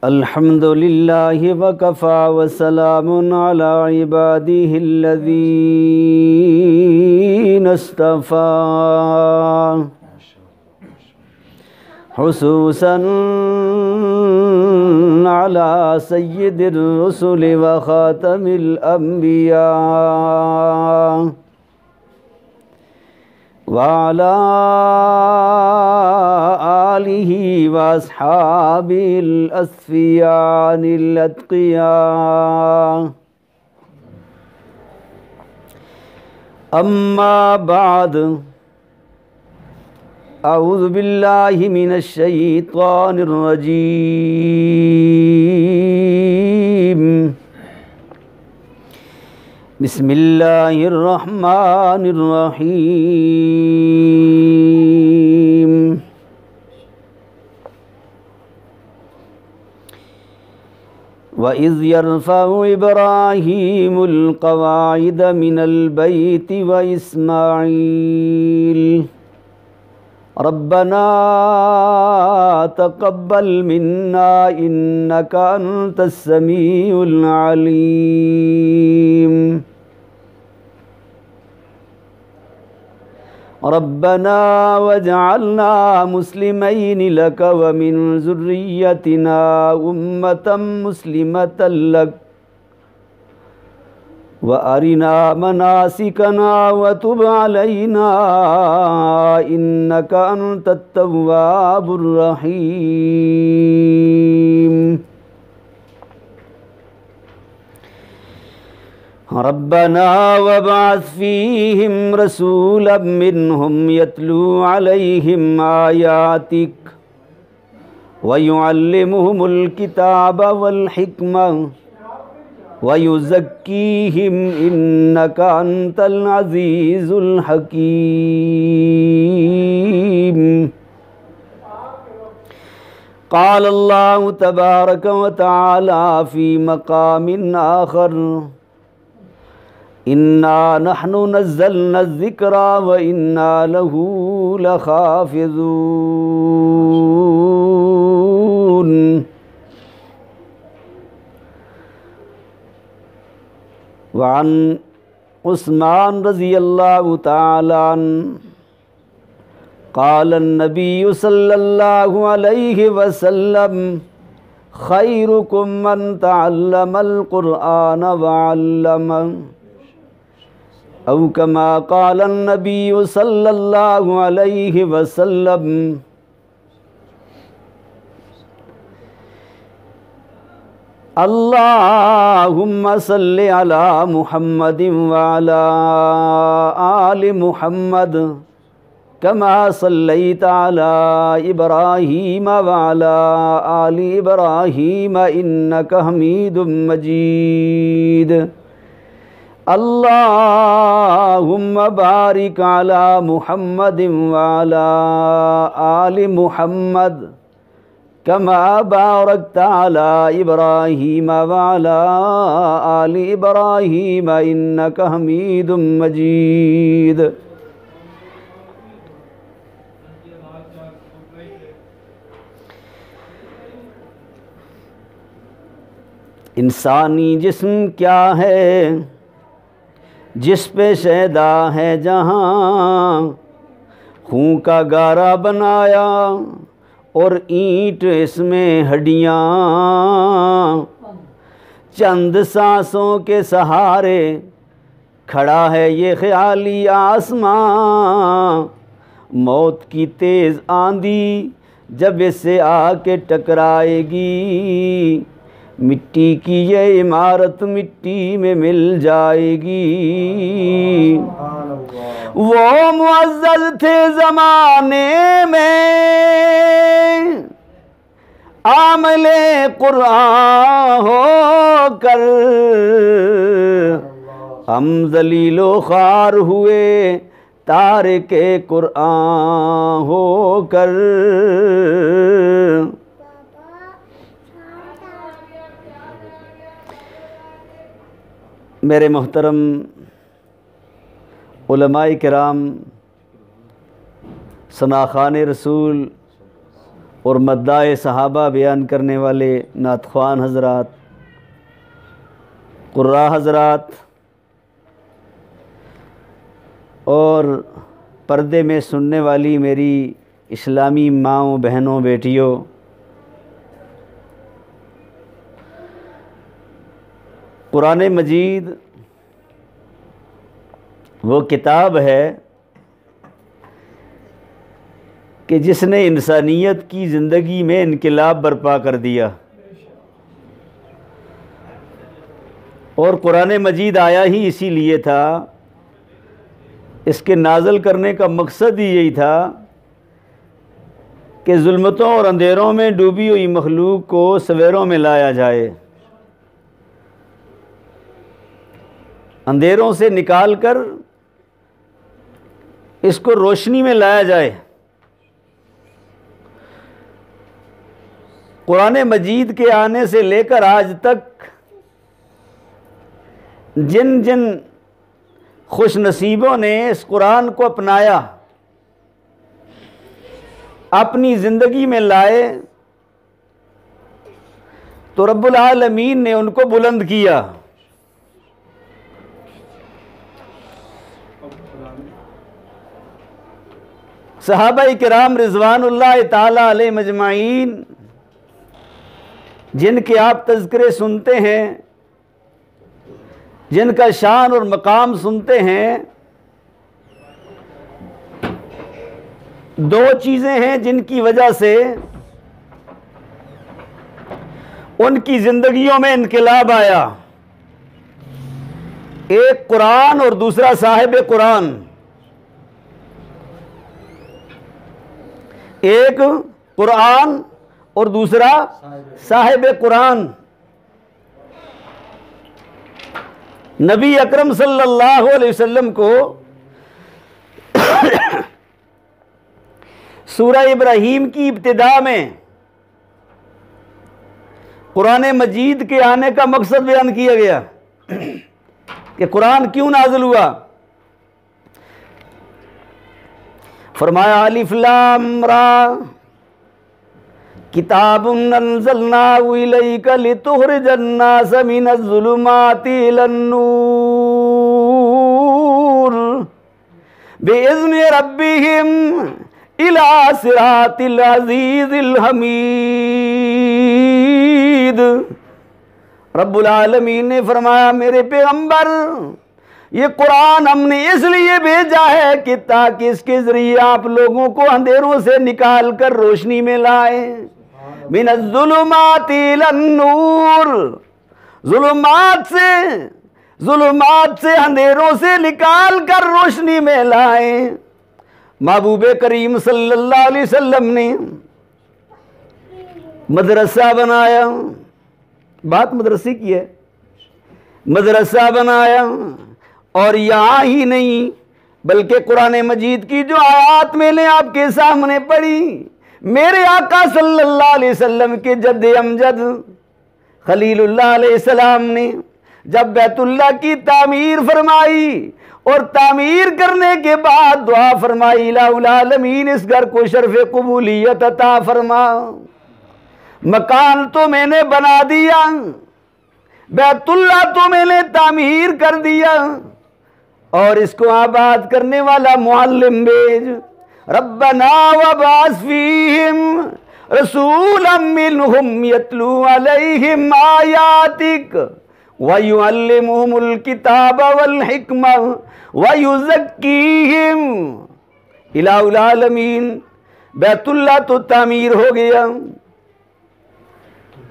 अल्हम्दुलिल्लाहि वकफ़ा वसलामुन अला इबादिहिल्लज़ीना इस्तफ़ा हुसूसन अला सय्यिदिर रुसुलि व ख़ातमिल अंबिया व अला आलिहि व अस्हाबिल अस्फ़ियानिल अत्क़िया। अम्मा बाद अऊज़ु बिल्लाहि मिनश शैतानिर रजीम। बिस्मिल्लाहिर रहमानिर रहीम। व इज़ यरफ़उ इब्राहीमुल क़वाइद मिनल बैति व इस्माईल रब्बना तक़ब्बल मिन्ना इन्नका अंतस समीउल अलीम। रब्बना वजअलना मुस्लिमैनि लक व मिन ज़ुर्रिय्यतिना उम्मतम मुस्लिमतल लक व अरिना मनासिकना व तुब अलैना इन्नका अंतत तव्वाबुर रहीम। रब्बना वबअस फ़ीहिम रसूलन मिनहुम यतलू अलैहिम आयातिक व युअल्लिमुहुमुल किताब वल हिकमा व युज़क्कीहिम इन्नका अंतल अज़ीज़ुल हकीम। क़ाल अल्लाहु तबारक व तआला फ़ी मक़ामिन आख़र इन्ना नहनु नज़्ज़लना ज़िक्रा व इन्ना लहू लहाफ़िज़ून। वअन उस्मान रज़ियल्लाहु तआला अन्हु क़ाल अन्नबिय्यु सल्लल्लाहु अलैहि वसल्लम खैरुकुम मन तअल्लमल क़ुरआन व अल्लमह औ कमा क़ाल अन्नबिय्यु सल्लल्लाहु अलैहि वसल्लम। अल्लाहुम्मा सल्लि अला मुहम्मदिन व अला आलि मुहम्मद कमा सल्लैता अला इब्राहीम व अला आलि इब्राहीम इन्नका हमीदुम मजीद। अल्लाहुम्मा बारिक अला मुहम्मदिन व अला आलि मुहम्मद कमा बारकता अला इब्राहीम व अला आलि इब्राहीम इन्नका हमीदुम मजीद। इंसानी जिस्म क्या है जिस पे शैदा है जहाँ, खून का गारा बनाया और ईंट इसमें हड्डियाँ, चंद सांसों के सहारे खड़ा है ये ख्याली आसमां। मौत की तेज़ आंधी जब इससे आके टकराएगी, मिट्टी की ये इमारत मिट्टी में मिल जाएगी। वो मुअज़्ज़ज़ थे ज़माने में आमले कुरान हो कर, हम ज़लीलो ख़ार हुए तारिके कुरान हो कर। मेरे मोहतरम उलमाए किराम, सनाखान रसूल और मद्दाए सहाबा बयान करने वाले नात ख्वान हज़रात, कुर्रा हज़रात और पर्दे में सुनने वाली मेरी इस्लामी माँओं, बहनों, बेटियों, कुरान मजीद वो किताब है कि जिसने इंसानियत की ज़िंदगी में इनकलाब बर्पा कर दिया। और कुरान मजीद आया ही इसीलिए था, इसके नाज़िल करने का मकसद ही यही था कि ज़ुल्मतों और अंधेरों में डूबी हुई मखलूक को सवेरों में लाया जाए, अंधेरों से निकाल कर इसको रोशनी में लाया जाए। कुरान मजीद के आने से लेकर आज तक जिन जिन खुश नसीबों ने इस कुरान को अपनाया, अपनी ज़िंदगी में लाए, तो रब्बुल आलमीन ने उनको बुलंद किया। सहाबा-ए किराम रिज़वानुल्लाह ताला अलैहिम अजमाइन, जिनके आप तज़किरे सुनते हैं, जिनका शान और मकाम सुनते हैं, दो चीज़ें हैं जिनकी वजह से उनकी ज़िंदगियों में इनकलाब आया। एक कुरान और दूसरा साहिब कुरान। एक कुरान और दूसरा साहिब कुरान। नबी अकरम सल्लल्लाहु अलैहि वसल्लम को सूरह इब्राहीम की इब्तिदा में कुरान मजीद के आने का मकसद बयान किया गया कि कुरान क्यों नाज़िल हुआ। फरमाया अलिफ लाम रा किताबुन अंज़लनाहु इलैका लितुख़रिजन नास मिनज़्ज़ुलुमाति इलन-नूर बिइज़्नि रब्बिहिम इला सिरातिल अज़ीज़िल हमीद। रब्बुल आलमीन ने फरमाया, मेरे पैगंबर, ये कुरान हमने इसलिए भेजा है कि ताकि इसके ज़रिए आप लोगों को अंधेरों से निकाल कर रोशनी में लाए। मिनज़्ज़ुलुमाति इलन-नूर, ज़ुलुमात से अंधेरों से निकाल कर रोशनी में लाए। महबूब करीम सल्लल्लाहु अलैहि वसल्लम ने मदरसा बनाया, बात मदरसे की है, मदरसा बनाया। और यहाँ ही नहीं बल्कि कुरान मजीद की जो आयत मैंने आपके सामने पढ़ी, मेरे आका सल्लल्लाहु अलैहि वसल्लम के जद्द अमजद खलीलुल्लाह अलैहिस्सलाम ने जब बैतुल्लाह की तामीर फरमाई और तामीर करने के बाद दुआ फरमाई, इलाहुल आलमीन इस घर को शर्फ कबूलियत अता फरमा। मकान तो मैंने बना दिया, बैतुल्लाह तो मैंने तामीर कर दिया, और इसको आबाद करने वाला मुअल्लिम भेज। रब्बना वबास फीहिम रसूलन मिनहुम यतलू अलैहिम आयातिक व युअल्लिमुहुमुल किताब वल हिकमा व युज़क्कीहिम। इलाहुल आलमीन, बैतुल्लाह तो तामीर हो गया,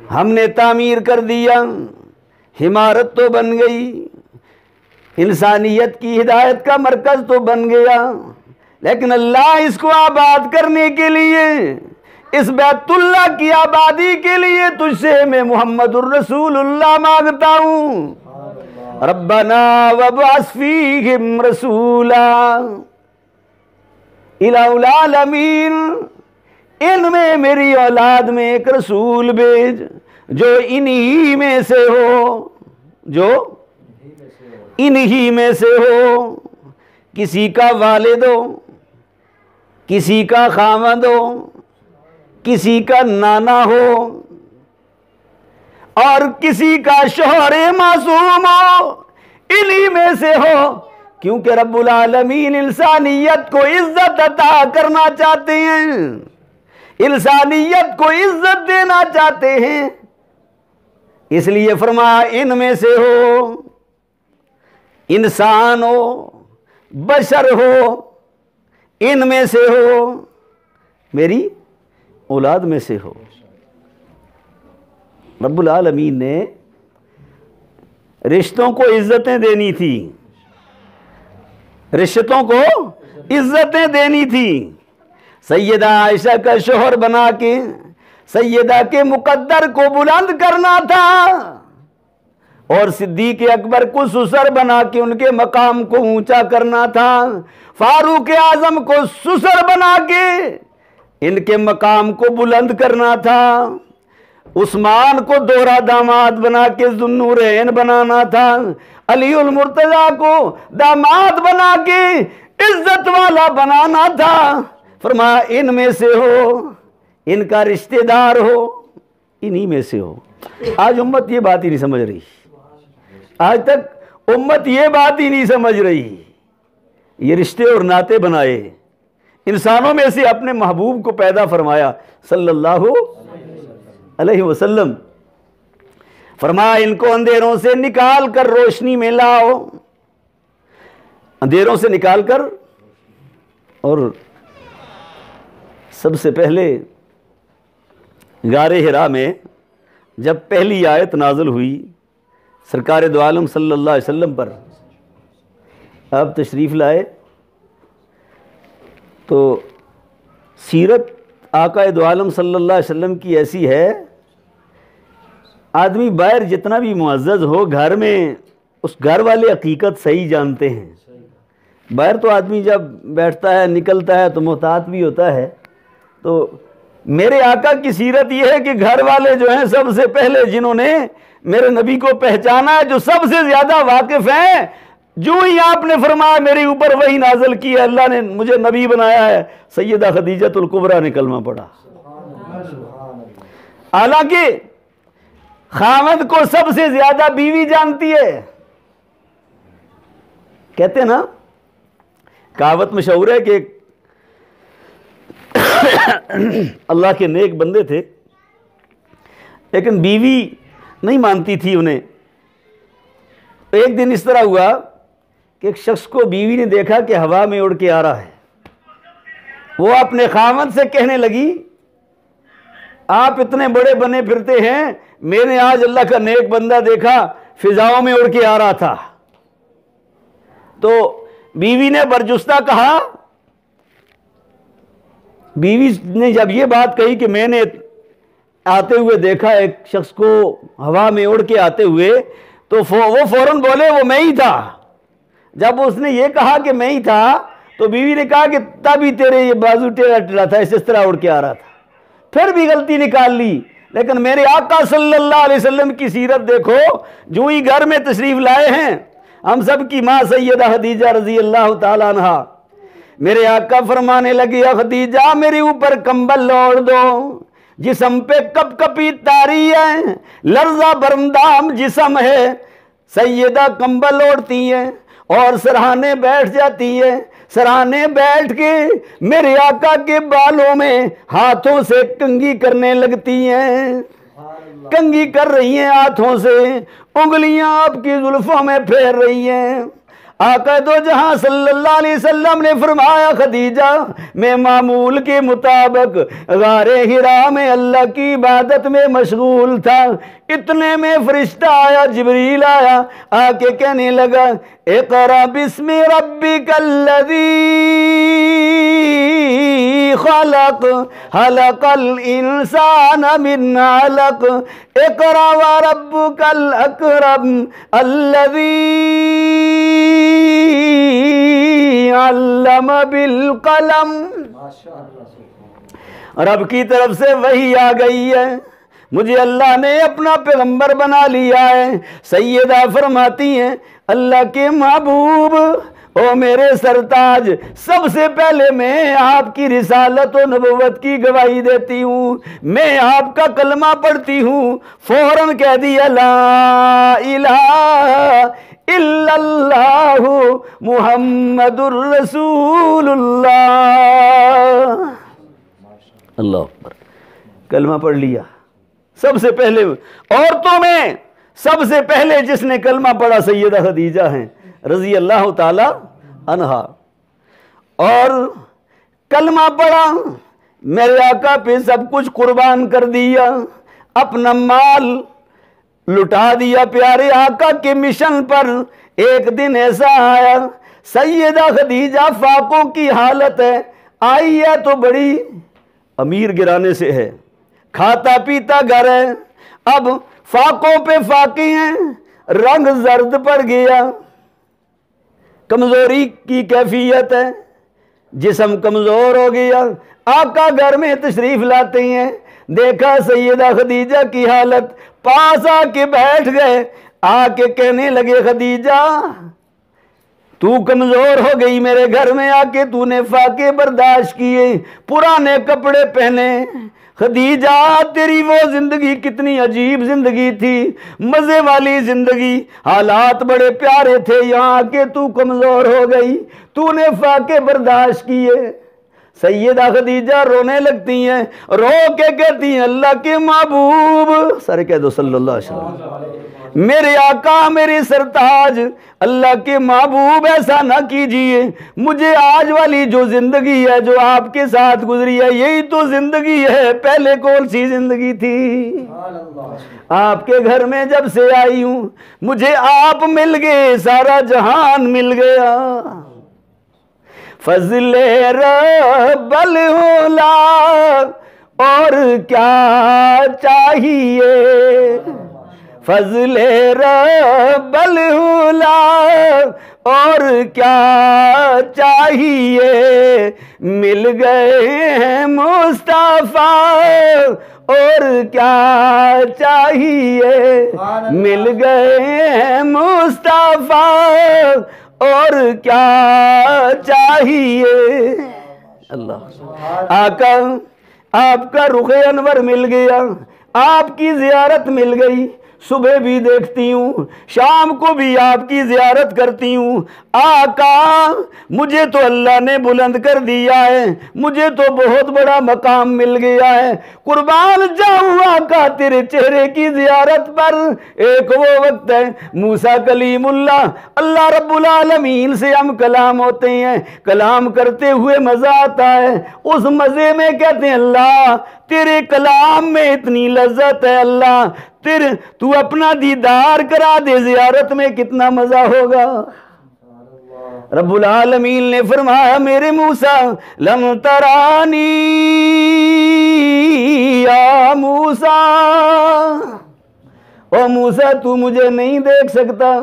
हमने तामीर कर दिया, इमारत तो बन गई, इंसानियत की हिदायत का मरकज़ तो बन गया, लेकिन अल्लाह इसको आबाद करने के लिए, इस बैतुल्लाह की आबादी के लिए तुझसे मैं मुहम्मदुर रसूलुल्लाह मांगता हूँ। रब्बना वबअस फीहिम रसूला। इलाहुल आलमीन, इनमें मेरी औलाद में एक रसूल भेज जो इन्हीं में से हो, जो इन्हीं में से हो, किसी का वालिद हो, किसी का खामद हो, किसी का नाना हो और किसी का शोहरे मासूम हो, इन्हीं में से हो, क्योंकि रब्बुल आलमीन इंसानियत को इज्जत अता करना चाहते हैं, इंसानियत को इज्जत देना चाहते हैं। इसलिए फरमाया इनमें से हो, इंसान हो, बशर हो, इनमें से हो, मेरी औलाद में से हो। रब्बुल आलमीन ने रिश्तों को इज्जतें देनी थी, रिश्तों को इज्जतें देनी थी। सैयदा आयशा का शोहर बना के सैयदा के मुकद्दर को बुलंद करना था और सिद्दीक अकबर को सुसर बना के उनके मकाम को ऊंचा करना था। फारूक आजम को सुसर बना के इनके मकाम को बुलंद करना था। उस्मान को दोहरा दामाद बना के ज़ुन्नूरैन बनाना था। अलीउल मुर्तज़ा को दामाद बना के इज्जत वाला बनाना था। फरमाया इनमें से हो, इनका रिश्तेदार हो, इन्हीं में से हो। आज उम्मत ये बात ही नहीं समझ रही, आज तक उम्मत ये बात ही नहीं समझ रही। ये रिश्ते और नाते बनाए, इंसानों में से अपने महबूब को पैदा फरमाया सल्लल्लाहु अलैहि वसल्लम। फरमाया इनको अंधेरों से निकाल कर रोशनी में लाओ, अंधेरों से निकाल कर। और सबसे पहले गारे हिरा में जब पहली आयत नाज़िल हुई सरकार दो आलम सल्लल्लाहु अलैहि वसल्लम पर, अब तशरीफ़ लाए तो सीरत आका दो आलम सल्लल्लाहु अलैहि वसल्लम की ऐसी है, आदमी बाहर जितना भी मुअज़्ज़ज़ हो, घर में उस घर वाले हकीकत सही जानते हैं। बाहर तो आदमी जब बैठता है निकलता है तो मोहतात भी होता है। तो मेरे आका की सीरत यह है कि घर वाले जो हैं सबसे पहले जिन्होंने मेरे नबी को पहचाना है, जो सबसे ज़्यादा वाकिफ़ हैं, जो ही आपने फरमाया मेरे ऊपर वही नाज़िल की है, अल्लाह ने मुझे नबी बनाया है, सैयदा खदीजतुल कुबरा ने कलमा पढ़ा। हालांकि खामद को सबसे ज़्यादा बीवी जानती है। कहते ना, कहावत मशहूर है कि अल्लाह के नेक बंदे थे लेकिन बीवी नहीं मानती थी उन्हें। एक दिन इस तरह हुआ कि एक शख्स को बीवी ने देखा कि हवा में उड़ के आ रहा है। वो अपने खामद से कहने लगी, आप इतने बड़े बने फिरते हैं, मैंने आज अल्लाह का नेक बंदा देखा फिजाओं में उड़ के आ रहा था। तो बीवी ने बरजुस्ता कहा, बीवी ने जब ये बात कही कि मैंने आते हुए देखा एक शख्स को हवा में उड़ के आते हुए, तो वो फौरन बोले वो मैं ही था। जब उसने ये कहा कि मैं ही था तो बीवी ने कहा कि तभी तेरे ये बाजू टेढ़ा टेढ़ा था, इस तरह उड़ के आ रहा था। फिर भी गलती निकाल ली। लेकिन मेरे आका सल्लल्लाहु अलैहि वसल्लम की सीरत देखो, जो ही घर में तशरीफ लाए हैं हम सब की माँ सैयदा खदीजा रजी अल्लाह ताला अन्हा, मेरे आका फरमाने लगे, खदीजा मेरे ऊपर कंबल ओढ़ दो, जिस्म पे कप कपी तारी है, लर्जा बरमदाम जिस्म है। सैयदा कंबल ओढ़ती है और सरहाने बैठ जाती है। सराहने बैठ के मेरे आका के बालों में हाथों से कंघी करने लगती हैं। कंघी कर रही हैं हाथों से, उंगलियां आपकी जुल्फों में फेर रही हैं। आका दो जहां सल्लल्लाहु अलैहि वसल्लम ने फरमाया, खदीजा मैं मामूल के मुताबिक गारे हिरा में अल्लाह की इबादत में मशगूल था। इतने में फरिश्ता आया, जिब्रील आया, आके कहने लगा, इक़रा बिस्मि रब्बिकल्लज़ी खलक़ खलक़ल इंसान मिन अलक़ इक़रा व रब्बुकल अकरम अल्लज़ी अल्लम बिल कलम। रब की तरफ से वही आ गई है, मुझे अल्लाह ने अपना पैगंबर बना लिया है। सैयदा फरमाती हैं, अल्लाह के महबूब ओ मेरे सरताज, सबसे पहले मैं आपकी रिसालत और नबुव्वत की गवाही देती हूँ, मैं आपका कलमा पढ़ती हूँ, फौरन कह दिया ला इलाहा इल्लल्लाहु मुहम्मदुर रसूलुल्लाह। अल्लाह अकबर, कलमा पढ़ लिया सबसे पहले। औरतों में सबसे पहले जिसने कलमा पढ़ा सैयदा खदीजा हैं रजी अल्लाह ताला अन्हा। और कलमा पढ़ा, मेरे आका पे सब कुछ कुर्बान कर दिया, अपना माल लुटा दिया प्यारे आका के मिशन पर। एक दिन ऐसा आया, सैयदा खदीजा फाकों की हालत है, आई है तो बड़ी अमीर गिराने से है, खाता पीता घर है, अब फाकों पे फाके हैं, रंग जर्द पड़ गया, कमजोरी की कैफियत है, जिस्म कमजोर हो गया। आका घर में तशरीफ लाते हैं, देखा सैयदा खदीजा की हालत, पास आके बैठ गए, आके कहने लगे खदीजा तू कमजोर हो गई, मेरे घर में आके तूने फाके बर्दाश्त किए, पुराने कपड़े पहने। खदीजा तेरी वो जिंदगी कितनी अजीब जिंदगी थी, मजे वाली जिंदगी, हालात बड़े प्यारे थे, यहाँ आके तू कमजोर हो गई, तूने फाके बर्दाश्त किए। सैयदा खदीजा रोने लगती हैं, रो के कहती हैं अल्लाह के महबूब, सारे कह दो सल्लल्लाहु अलैहि वसल्लम, मेरे आका मेरे सरताज अल्लाह के महबूब ऐसा ना कीजिए, मुझे आज वाली जो जिंदगी है जो आपके साथ गुजरी है यही तो जिंदगी है, पहले कौन सी जिंदगी थी। आपके घर में जब से आई हूं मुझे आप मिल गए, सारा जहान मिल गया। फजले रब्बल हुला और क्या चाहिए, फजले रब्बल हुला और क्या चाहिए, मिल गए हैं मुस्तफा और क्या चाहिए, मिल गए हैं मुस्तफा और क्या चाहिए। अल्लाह आका आपका रुखे अनवर मिल गया, आपकी जियारत मिल गई, सुबह भी देखती हूँ शाम को भी आपकी जियारत करती हूँ। आका मुझे तो अल्लाह ने बुलंद कर दिया है, मुझे तो बहुत बड़ा मकाम मिल गया है, कुर्बान जाऊँ आका तेरे चेहरे की जियारत पर। एक वो वक्त है मूसा कलीमुल्लाह, अल्लाह रब्बुल आलमीन से हम कलाम होते हैं, कलाम करते हुए मजा आता है, उस मजे में कहते हैं अल्लाह तेरे कलाम में इतनी लज्जत है, अल्लाह तेरे तू अपना दीदार करा दे, जियारत में कितना मजा होगा। रब्बुल आलमीन ने फरमाया मेरे मूसा लम तरानी या मूसा, ओ मूसा तू मुझे नहीं देख सकता।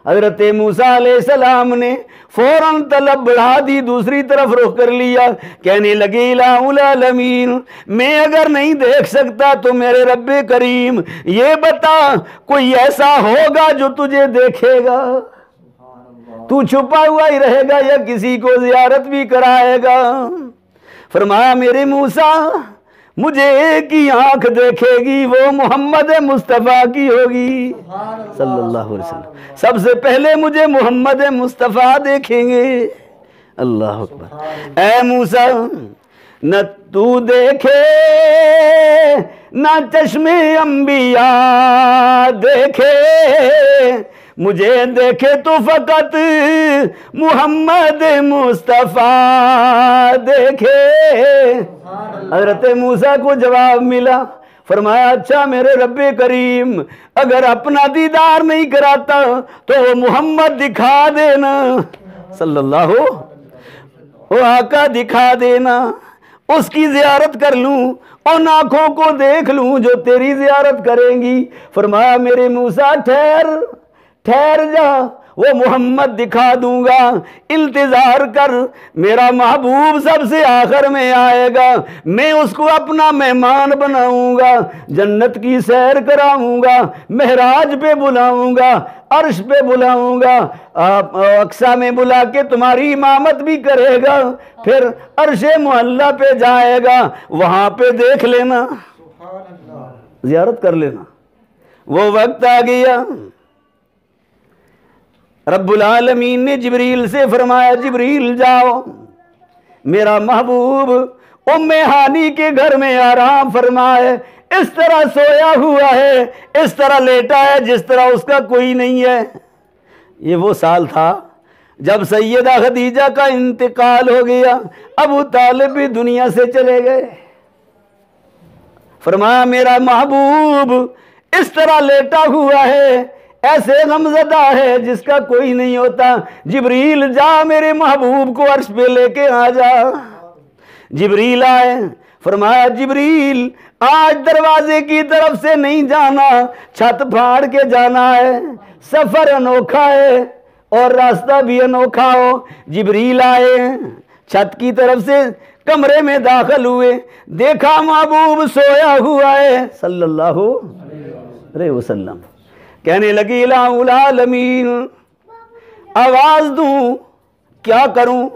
हजरत मूसा अलैहिस्सलाम ने फौरन तलब बढ़ा दी, दूसरी तरफ रुख कर लिया, कहने लगे इलाहुल आलमीन मैं अगर नहीं देख सकता तो मेरे रब्बे करीम ये बता कोई ऐसा होगा जो तुझे देखेगा, तू छुपा हुआ ही रहेगा या किसी को जियारत भी कराएगा। फरमाया मेरे मूसा मुझे एक ही आंख देखेगी, वो मोहम्मद मुस्तफ़ा की होगी सल्लल्लाहु अलैहि वसल्लम, सबसे पहले मुझे मोहम्मद मुस्तफ़ा देखेंगे। अल्लाह अकबर। ऐ मूसा न तू देखे न चश्मे अंबिया देखे, मुझे देखे तो फकत मोहम्मद मुस्तफ़ा देखे। हज़रत मूसा को जवाब मिला, फरमाया अच्छा मेरे रब्बे करीम अगर अपना दीदार नहीं कराता तो वो मोहम्मद दिखा देना सल्लल्लाहु, वो आका दिखा देना, उसकी जियारत कर लूं और आंखों को देख लूं जो तेरी जियारत करेंगी। फरमाया मेरे मूसा ठहर ठहर जा, वो मोहम्मद दिखा दूंगा, इंतजार कर, मेरा महबूब सबसे आखिर में आएगा, मैं उसको अपना मेहमान बनाऊंगा, जन्नत की सैर कराऊंगा, महराज पे बुलाऊंगा, अर्श पे बुलाऊंगा, अक्सा में बुला के तुम्हारी इमामत भी करेगा, फिर अर्शे मुहल्ला पे जाएगा, वहां पे देख लेना, ज़ियारत कर लेना। वो वक्त आ गया, रब्बुल आलमीन ने जिब्रील से फरमाया, जिब्रील जाओ, मेरा महबूब उम्मे हानी के घर में आराम फरमाए, इस तरह सोया हुआ है, इस तरह लेटा है जिस तरह उसका कोई नहीं है। ये वो साल था जब सैयदा खदीजा का इंतकाल हो गया, अबू तालिब भी दुनिया से चले गए। फरमाया मेरा महबूब इस तरह लेटा हुआ है, ऐसे गमज़दा है जिसका कोई नहीं होता, जिब्रील जा मेरे महबूब को अर्श पे लेके आ जा। जिब्रील आए, फरमाया जिब्रील आज दरवाजे की तरफ से नहीं जाना, छत फाड़ के जाना है, सफर अनोखा है और रास्ता भी अनोखा हो। जिब्रील आए, छत की तरफ से कमरे में दाखिल हुए, देखा महबूब सोया हुआ है सल्लल्लाहु अलैहि वसल्लम। कहने लगी इलाहुल आलमीन, आवाज दूं क्या करूं,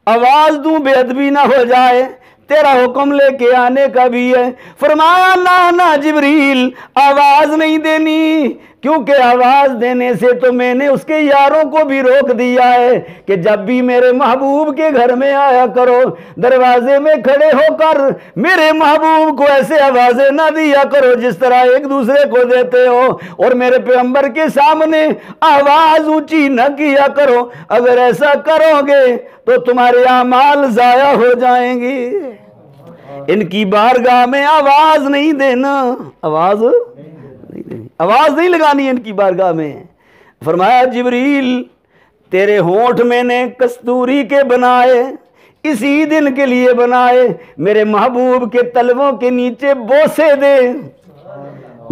आवाज दूं बेअदबी ना हो जाए, तेरा हुक्म लेके आने का भी है। फरमाया ना ना जिब्रील आवाज नहीं देनी, क्योंकि आवाज देने से तो मैंने उसके यारों को भी रोक दिया है कि जब भी मेरे महबूब के घर में आया करो, दरवाजे में खड़े होकर मेरे महबूब को ऐसे आवाजें ना दिया करो जिस तरह एक दूसरे को देते हो, और मेरे पैगंबर के सामने आवाज ऊंची न किया करो, अगर ऐसा करोगे तो तुम्हारे अमाल जाया हो जाएंगे। इनकी बारगाह में आवाज नहीं देना, आवाज नहीं लगानी इनकी बारगाह में। फरमाया जिब्रील तेरे होंठ मैंने कस्तूरी के बनाए, इसी दिन के लिए बनाए, मेरे महबूब के तलवों के नीचे बोसे दे।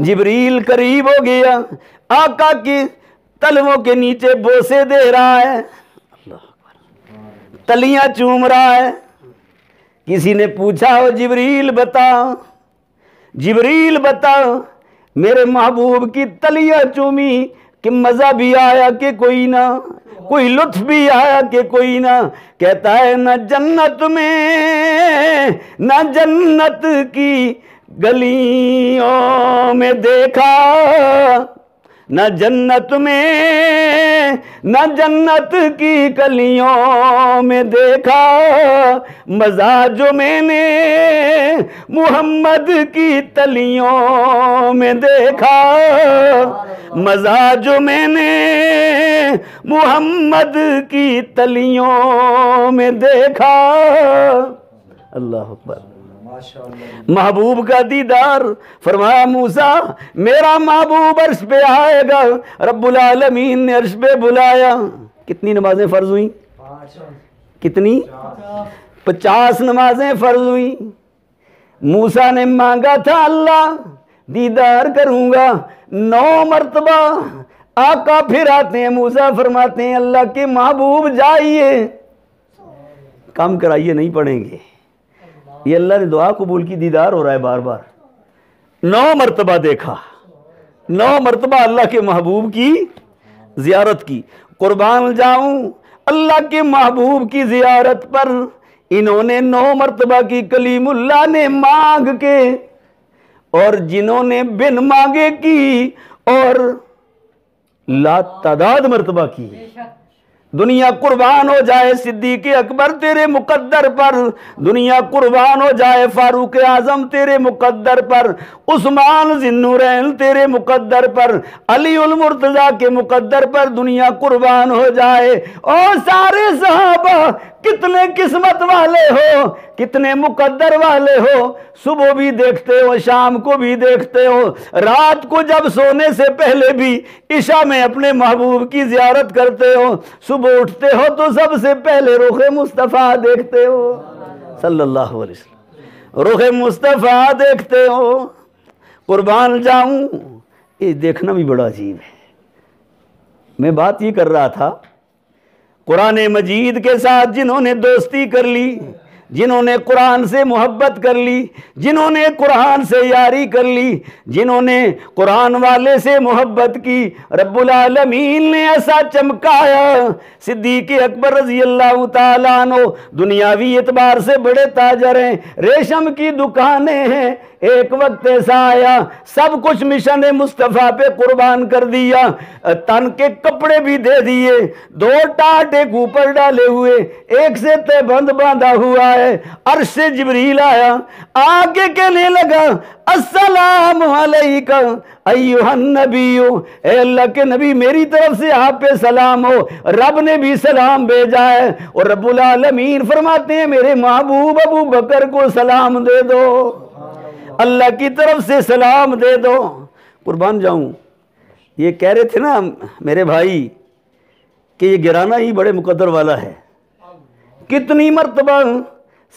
जिब्रील करीब हो गया, आका के तलवों के नीचे बोसे दे रहा है, तलियां चूम रहा है। किसी ने पूछा हो जिब्रील बताओ, जिब्रील बताओ मेरे महबूब की तलियां चूमी कि मजा भी आया कि कोई ना, कोई लुत्फ भी आया कि कोई ना। कहता है न जन्नत में, न जन्नत की गलियों में देखा, न जन्नत में, न जन्नत की कलियों में देखा, मजा जो मैंने मोहम्मद की तलियों में देखा, मजा जो मैंने मोहम्मद की तलियों में देखा। अल्लाह अकबर। महबूब का दीदार। फरमाया मूसा मेरा महबूब अर्श पे आएगा, रब्बुल आलमीन ने अर्श पे बुलाया। कितनी नमाजें फर्ज हुई? कितनी? 50 नमाजें फर्ज हुई। मूसा ने मांगा था अल्लाह दीदार करूंगा 9 मरतबा। आका फिर आते हैं, मूसा फरमाते हैं अल्लाह के महबूब जाइए, काम कराइए, नहीं पढ़ेंगे। ये अल्लाह ने दुआ कबूल की, दीदार हो रहा है बार बार। 9 मरतबा देखा, 9 मरतबा अल्लाह के महबूब की जियारत की। कुर्बान जाऊं अल्लाह के महबूब की जियारत पर इन्होंने 9 मरतबा की। कलीमुल्लाह ने मांग के, और जिन्होंने बिन मांगे की, और लातादाद मरतबा की। दुनिया कुर्बान हो जाए सिद्दीक अकबर तेरे मुकद्दर पर, दुनिया कुर्बान हो जाए फारूक आजम तेरे मुकद्दर पर, उस्मान जिन्नूरैन तेरे मुकद्दर पर, अली उल मुर्तजा के मुकद्दर पर दुनिया कुर्बान हो जाए। और सारे सहाबा कितने किस्मत वाले हो, कितने मुकद्दर वाले हो। सुबह भी देखते हो, शाम को भी देखते हो, रात को जब सोने से पहले भी इशा में अपने महबूब की जियारत करते हो। सुबह उठते हो तो सबसे पहले रुख मुस्तफ़ा देखते हो सल्लल्लाहु अलैहि वसल्लम, रुख मुस्तफ़ा देखते हो। कुर्बान जाऊं, ये देखना भी बड़ा अजीब है। मैं बात ये कर रहा था, कुरान मजीद के साथ जिन्होंने दोस्ती कर ली, जिन्होंने कुरान से मोहब्बत कर ली, जिन्होंने कुरान से यारी कर ली, जिन्होंने कुरान वाले से मोहब्बत की, रब्बुल आलमीन ने ऐसा चमकाया। सिद्दीक़ अकबर रज़ी अल्लाह ताला अन्हु दुनियावी एतबार से बड़े ताजर हैं, रेशम की दुकानें हैं। एक वक्त ऐसा आया, सब कुछ मिशन मुस्तफ़ा पे कुर्बान कर दिया, तन के कपड़े भी दे दिए, 2 टाट एक ऊपर डाले हुए, एक से तहबंद बांधा हुआ है। अर्श से जिब्रील आया, आगे कहने लगा, अस्सलाम अलैका अय्युहन नबिय्यु, ए अल्लाह के नबी मेरी तरफ से आप पे सलाम हो, रब ने भी सलाम भेजा है। और रब्बुल आलमीन फरमाते हैं मेरे महबूब अबू बकर को सलाम दे दो, अल्लाह की तरफ से सलाम दे दो। कुर्बान जाऊं, ये कह रहे थे ना मेरे भाई कि ये गिराना ही बड़े मुकद्दर वाला है। कितनी मर्तबा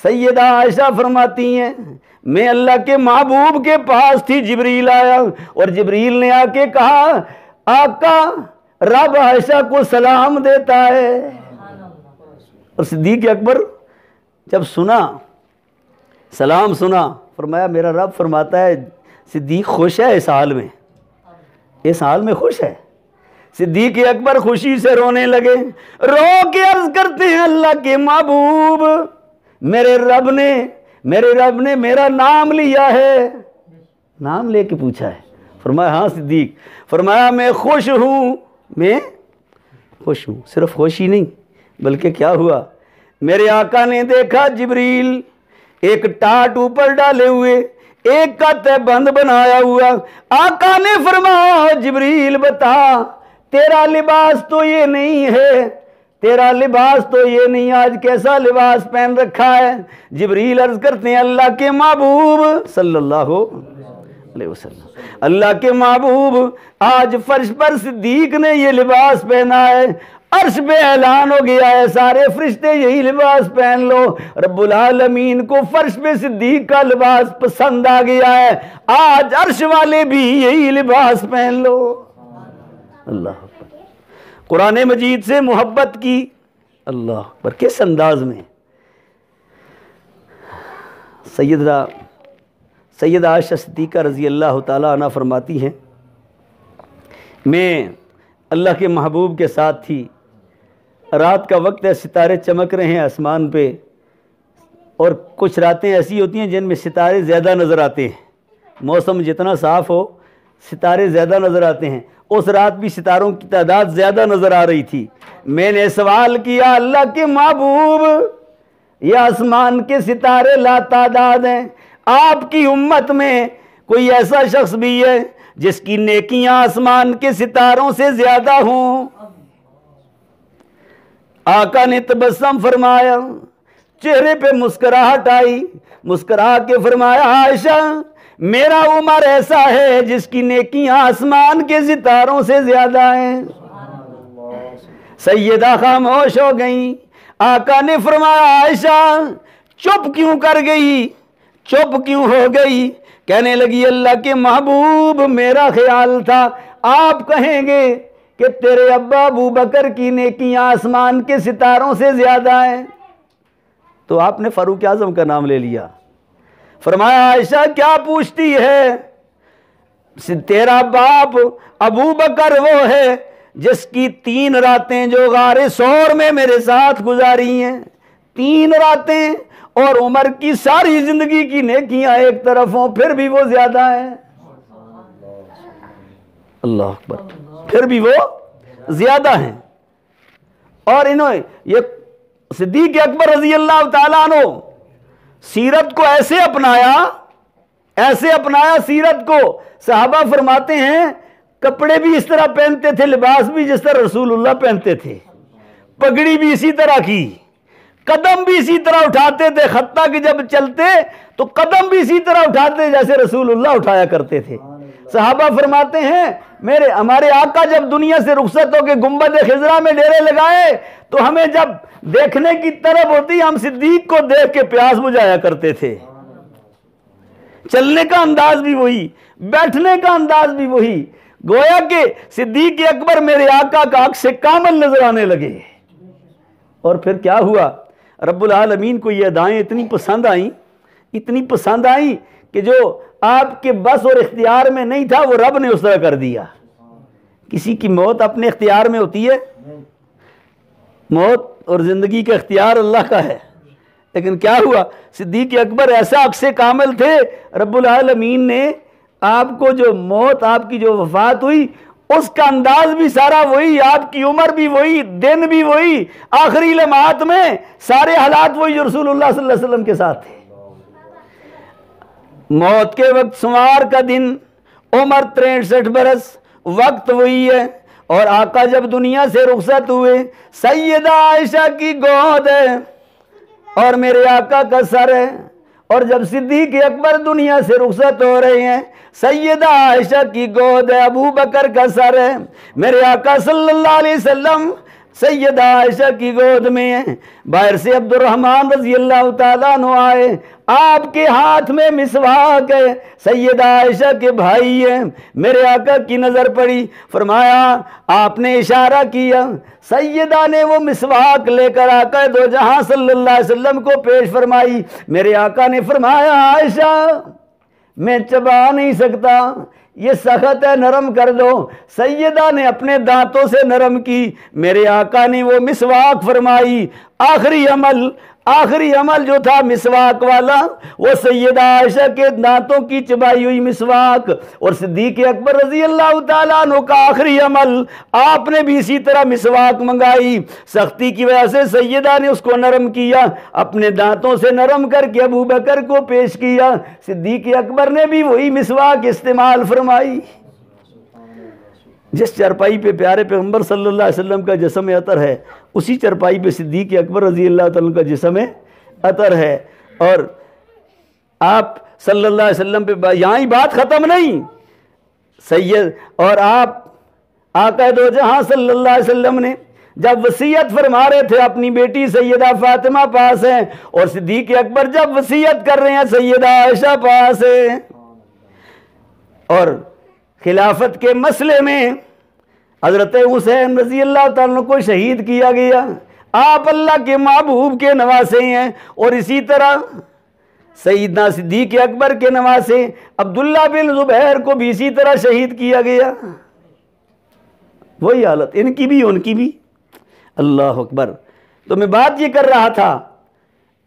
सैयदा आयशा फरमाती हैं, मैं अल्लाह के महबूब के पास थी, जिब्रील आया और जिब्रील ने आके कहा, आका रब आयशा को सलाम देता है। और सिद्दीक़ अकबर जब सुना, सलाम सुना, फरमाया मेरा रब फरमाता है सिद्दीक़ खुश है इस हाल में, इस हाल में खुश है। सिद्दीक़ अकबर खुशी से रोने लगे, रो के अर्ज करते हैं, अल्लाह के महबूब मेरे रब ने मेरा नाम लिया है। नाम लेके पूछा है? फरमाया हाँ सिद्दीक़। फरमाया मैं खुश हूँ, मैं खुश हूँ। सिर्फ खुशी नहीं बल्कि क्या हुआ, मेरे आका ने देखा जिब्रील एक टाट ऊपर डाले हुए, एक का तहबंद बनाया हुआ। आका ने फरमाया जिब्रील बता, तेरा लिबास तो ये नहीं है, तेरा लिबास तो ये नहीं, आज कैसा लिबास पहन रखा है। जिब्रील अर्ज करते हैं, अल्लाह के महबूब सल्लल्लाहु अलैहि वसल्लम, अल्लाह के महबूब आज फर्श पर सिद्दीक ने ये लिबास पहना है, अर्श पे ऐलान हो गया है सारे फरिश्ते यही लिबास पहन लो। रब्बुल आलमीन को फर्श पे सिद्दीक का लिबास पसंद आ गया है, आज अर्श वाले भी यही लिबास पहन लो। अल्लाह अकबर। कुरान मजीद से मोहब्बत की, अल्लाह अकबर, किस अंदाज में। सैयदा आयशा सिद्दीक़ा रज़ी अल्लाह ताला अन्हा फरमाती हैं, मैं अल्लाह के महबूब के साथ थी, रात का वक्त है, सितारे चमक रहे हैं आसमान पे, और कुछ रातें ऐसी होती हैं जिनमें सितारे ज़्यादा नज़र आते हैं, मौसम जितना साफ़ हो सितारे ज़्यादा नज़र आते हैं। उस रात भी सितारों की तादाद ज़्यादा नज़र आ रही थी। मैंने सवाल किया, अल्लाह के महबूब ये आसमान के सितारे लातादाद हैं, आपकी उम्मत में कोई ऐसा शख्स भी है जिसकी नेकियां आसमान के सितारों से ज़्यादा हों? आका ने तबस्सुम फरमाया, चेहरे पे मुस्कुराहट आई, मुस्कुरा के फरमाया, आयशा मेरा उमर ऐसा है जिसकी नेकियां आसमान के सितारों से ज्यादा हैं। सैयदा खामोश हो गई। आका ने फरमाया, आयशा चुप क्यों कर गई, चुप क्यों हो गई? कहने लगी, अल्लाह के महबूब मेरा ख्याल था आप कहेंगे कि तेरे अब्बा अबू बकर की नेकियां आसमान के सितारों से ज्यादा हैं, तो आपने फारूक आजम का नाम ले लिया। फरमाया, आयशा क्या पूछती है, तेरा बाप अबू बकर वो है जिसकी 3 रातें जो गारे सौर में मेरे साथ गुजारी हैं, 3 रातें, और उमर की सारी जिंदगी की नेकियां एक तरफ हों फिर भी वो ज्यादा है। अल्लाह अकबर, फिर भी वो ज्यादा हैं। और इन्होंने ये सिद्दीक़ अकबर रज़ी अल्लाह ताला अन्हु सीरत को ऐसे अपनाया सीरत को। सहाबा फरमाते हैं कपड़े भी इस तरह पहनते थे, लिबास भी जिस तरह रसूलुल्लाह पहनते थे, पगड़ी भी इसी तरह की, कदम भी इसी तरह उठाते थे, खत्ता कि जब चलते तो कदम भी इसी तरह उठाते जैसे रसूलुल्लाह उठाया करते थे। सहाबा फरमाते हैं हमारे आका जब दुनिया से रुखसत होकर गुंबद खिजरा में डेरे लगाए तो हमें जब देखने की तरफ होती हम सिद्दीक को देख के प्यास बुझाया करते थे। चलने का अंदाज भी वही, बैठने का अंदाज भी वही, गोया कि सिद्दीक अकबर मेरे आका का अक्स कामल नजर आने लगे। और फिर क्या हुआ, रब्बुल आलमीन को ये अदाएं इतनी पसंद आई कि जो आपके बस और इख्तियार में नहीं था वो रब ने उस तरह कर दिया। किसी की मौत अपने इख्तियार में होती है? मौत और ज़िंदगी का इख्तियार अल्लाह का है। लेकिन क्या हुआ, सिद्दीक अकबर ऐसा अक्स कामिल थे, रब्बुल आलमीन ने आपको जो मौत, आपकी जो वफात हुई, उसका अंदाज भी सारा वही, आपकी उम्र भी वही, दिन भी वही, आखिरी लम्हात में सारे हालात वही जो रसूलुल्लाह सल्लल्लाहु अलैहि वसल्लम के साथ थे। मौत के वक्त सुमार का दिन, उम्र 63 बरस, वक्त वही है। और आका जब दुनिया से रुखसत हुए, सैयदा आयशा की गोद है और मेरे आका का सर है। और जब सिद्दीक अकबर दुनिया से रुखसत हो रहे हैं, सैयदा आयशा की गोद है, अबू बकर का सर है, मेरे आका सल्लल्लाहु अलैहि वसल्लम सैयदा आयशा की गोद में है। बाहर से अब्दुर्रहमान रज़ी अल्लाह तआला अन्हु आए, आपके हाथ में मिसवाक है, सैयदा आयशा के भाई हैं। मेरे आका की नज़र पड़ी, फरमाया, आपने इशारा किया, सैयदा ने वो मिसवाक लेकर आका दो जहां सल्लल्लाहु अलैहि वसल्लम को पेश फरमाई। मेरे आका ने फरमाया, आयशा मैं चबा नहीं सकता, ये सख्त है, नरम कर दो। सैयदा ने अपने दांतों से नरम की, मेरे आका ने वो मिसवाक फरमाई। आखिरी अमल जो था मिसवाक वाला, वो सैयदा आयशा के दांतों की चबाई हुई मिसवाक। और सिद्दीक अकबर रज़ी अल्लाह तआला अन्हु का आखिरी अमल, आपने भी इसी तरह मिसवाक मंगाई। सख्ती की वजह से सैयदा ने उसको नरम किया, अपने दांतों से नरम करके अबू बकर को पेश किया। सिद्दीक अकबर ने भी वही मिसवाक इस्तेमाल फरमाई। जिस चरपाई पे प्यारे पैगंबर सल्लल्लाहु अलैहि वसल्लम का जिस्म अतर है, उसी चरपाई पे सिद्दीक अकबर रज़ी अल्लाह तआला का जिस्म अतर है। और आप सल्लल्लाहु अलैहि वसल्लम पे यहाँ ही बात ख़त्म नहीं, सैयद और आप आका दो जहां सल्लल्लाहु अलैहि वसल्लम ने जब वसीयत फरमा रहे थे, अपनी बेटी सैयदा फातिमा पास है, और सिद्दीक अकबर जब वसीयत कर रहे हैं सैयदा आयशा पास है। और खिलाफत के मसले में हज़रत हुसैन रज़ी अल्लाह तआला को शहीद किया गया। आप अल्लाह के महबूब के नवासे हैं। और इसी तरह सैयदना सिद्दीक अकबर के नवासे अब्दुल्ला बिन ज़ुबैर को भी इसी तरह शहीद किया गया। वही हालत इनकी भी उनकी भी। अल्लाह अकबर। तो मैं बात ये कर रहा था,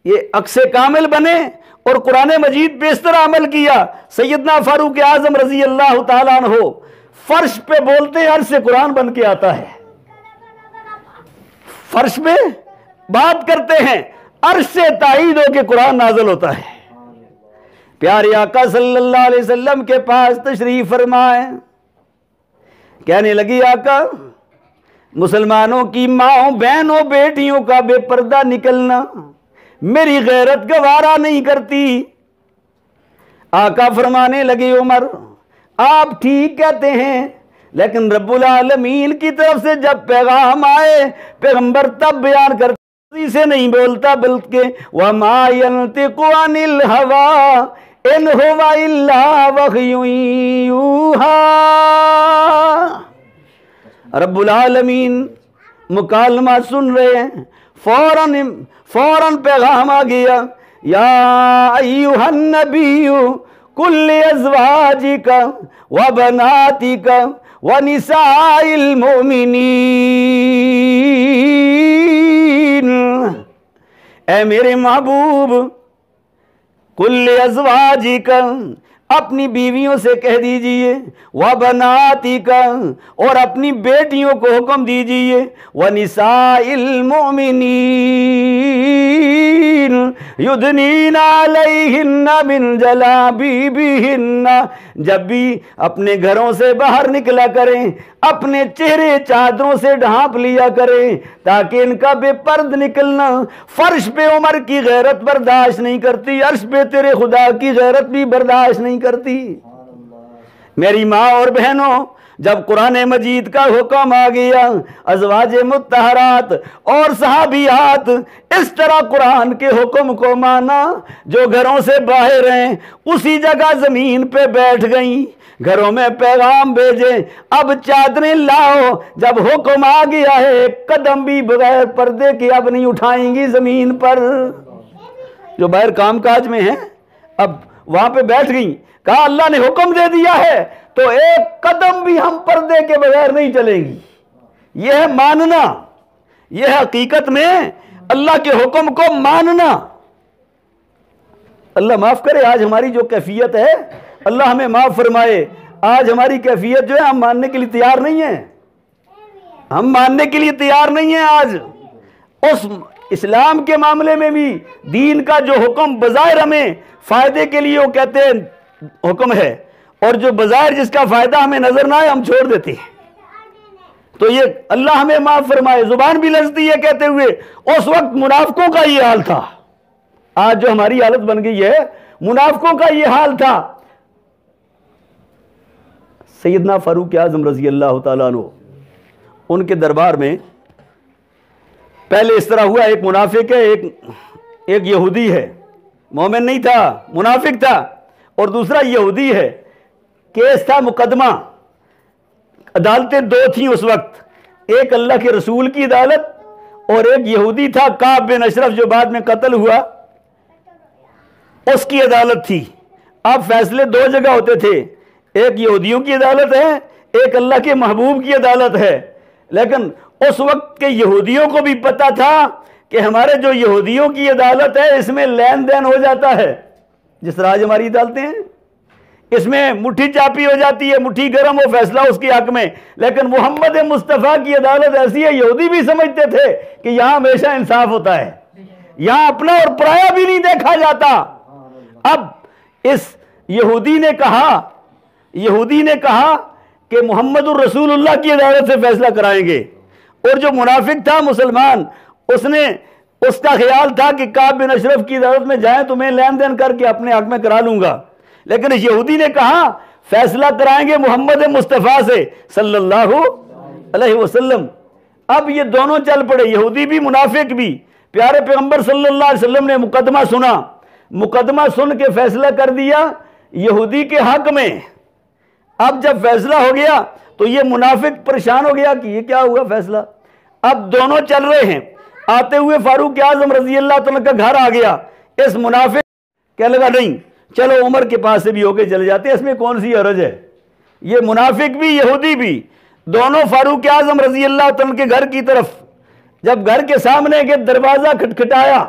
ये अक्से कामिल बने और कुरान मजीद पे इस तरह अमल किया। सैयदना फारूक आजम रजी अल्लाह तआला अन्हु फर्श पे बोलते हैं, अर्श से कुरान बन के आता है। फर्श पे बात करते हैं, अर्श से ताईद होके कुरान नाज़िल होता है। प्यारे आका सल्लल्लाहु अलैहि वसल्लम के पास तशरीफ फरमाए, कहने लगी, आका मुसलमानों की माओं बहनों बेटियों का बेपर्दा निकलना मेरी गैरत गवारा नहीं करती। आका फरमाने लगे, उमर आप ठीक कहते हैं, लेकिन रब्बुल आलमीन की तरफ से जब पैगाम आए, पैगंबर तब बयान करते से नहीं बोलता, बल्कि वमा यंतिकु अनिल हवा इन हुवा इल्ला वह्युन यूहा। रब्बुल आलमीन मुकालमा सुन रहे हैं, फौरन पैगाम आ गया, या अय्युहन नबिय्यु कुल्ली अज़वाजिका व बनातिका व निसाइल मोमिनीन। ए मेरे महबूब, कुल्ली अज़वाजिका अपनी बीवियों से कह दीजिए, व बनातिका और अपनी बेटियों को हुक्म दीजिए, व निसाइल मोमिनीन युदनीना अलैहिन्ना मिन जलाबीबिहिन्ना। जब भी अपने घरों से बाहर निकला करें, अपने चेहरे चादरों से ढांप लिया करें, ताकि इनका बेपर्द निकलना। फर्श पे उमर की गैरत बर्दाश्त नहीं करती, अर्श पे तेरे खुदा की गैरत भी बर्दाश्त नहीं करती। मेरी माँ और बहनों, जब कुरान मजीद का हुक्म आ गया, अज़वाज मुत्तहरात और सहाबियात इस तरह कुरान के हुक्म को माना, जो घरों से बाहर हैं उसी जगह ज़मीन पे बैठ गईं, घरों में पैगाम भेजे, अब चादरें लाओ। जब हुक्म आ गया है, कदम भी बगैर पर्दे के अब नहीं उठाएंगी ज़मीन पर। जो बाहर कामकाज में हैं अब वहां पे बैठ गई, कहा अल्लाह ने हुक्म दे दिया है तो एक कदम भी हम पर्दे के बगैर नहीं चलेंगी। यह है मानना, यह है हकीकत में अल्लाह के हुक्म को मानना। अल्लाह माफ करे, आज हमारी जो कैफियत है, अल्लाह हमें माफ फरमाए, आज हमारी कैफियत जो है हम मानने के लिए तैयार नहीं है, हम मानने के लिए तैयार नहीं है। आज उस इस्लाम के मामले में भी दीन का जो हुक्म बज़ाहिर हमें फायदे के लिए वो कहते हैं हुक्म है, और जो बज़ाहिर जिसका फायदा हमें नजर ना आए हम छोड़ देते हैं। तो ये अल्लाह हमें माफ फरमाए, जुबान भी लजती है कहते हुए। उस वक्त मुनाफिकों का ये हाल था, आज जो हमारी हालत बन गई है, मुनाफिकों का ये हाल था। सैयदना फारूक आज़म रज़ी अल्लाह तआला अन्हु, उनके दरबार में पहले इस तरह हुआ, एक मुनाफिक है, एक यहूदी है, मोमिन नहीं था, मुनाफिक था, और दूसरा यहूदी है। केस था, मुकदमा, अदालतें दो थी उस वक्त, एक अल्लाह के रसूल की अदालत और एक यहूदी था काब बिन अशरफ जो बाद में कत्ल हुआ, उसकी अदालत थी। अब फैसले दो जगह होते थे, एक यहूदियों की अदालत है, एक अल्लाह के महबूब की अदालत है। लेकिन उस वक्त के यहूदियों को भी पता था कि हमारे जो यहूदियों की अदालत है इसमें लेन देन हो जाता है, जिस तरह आज हमारी अदालतें हैं, इसमें मुट्ठी चापी हो जाती है, मुट्ठी गर्म हो, फैसला उसके हक में। लेकिन मोहम्मद मुस्तफ़ा की अदालत ऐसी है, यहूदी भी समझते थे कि यहां हमेशा इंसाफ होता है, यहां अपना और पराया भी नहीं देखा जाता। अब इस यहूदी ने कहा कि मोहम्मदुर रसूलुल्लाह की अदालत से फैसला कराएंगे, और जो मुनाफिक था मुसलमान, उसका ख्याल था कि काब बिन अशरफ की अदालत में जाए तो मैं लेन देन करके अपने हक में करा लूंगा। लेकिन इस यहूदी ने कहा फैसला कराएंगे मोहम्मद मुस्तफ़ा से सल्लल्लाहु अलैहि वसल्लम। अब ये दोनों चल पड़े, यहूदी भी मुनाफिक भी। प्यारे पैगंबर सल्लल्लाहु अलैहि वसल्लम ने मुकदमा सुना, मुकदमा सुन के फैसला कर दिया यहूदी के हक में। अब जब फैसला हो गया तो ये मुनाफिक परेशान हो गया कि ये क्या हुआ फैसला। अब दोनों चल रहे हैं, आते हुए फारूक आजम रजी अल्लाह तआला का घर आ गया। इस मुनाफिक क्या लगा, नहीं चलो उमर के पास से भी होके चले जाते, इसमें कौन सी हरज है। ये मुनाफिक भी यहूदी भी दोनों फारूक आजम रजी अल्लाह तआला के घर की तरफ, जब घर के सामने के दरवाजा खटखटाया,